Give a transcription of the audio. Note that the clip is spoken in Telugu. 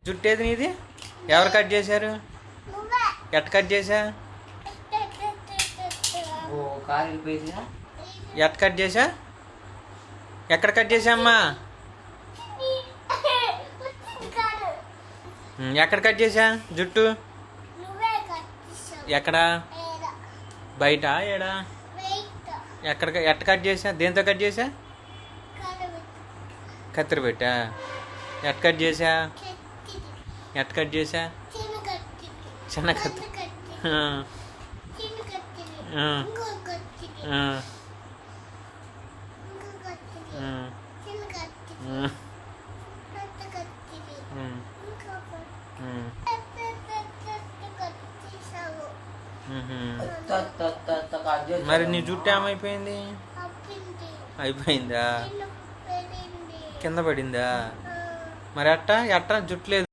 జుట్టు ఏది నీది? ఎవరు కట్ చేశారు? ఎట్ట కట్ చేసా? ఎట్ట కట్ చేసా? ఎక్కడ కట్ చేసా అమ్మా? ఎక్కడ కట్ చేసా జుట్టు? ఎక్కడ? బయట ఏడా? ఎట్ట కట్ చేసా? దేంతో కట్ చేసా? కత్తిరి పెట్టా? ఎట్ట కట్ చేసా? ఎట్ట కట్ చేసా? చిన్న కత్తి. మరి నీ జుట్టు ఏమైపోయింది? అయిపోయిందా? కింద పడిందా? మరి ఎట్ట జుట్టు లేదు.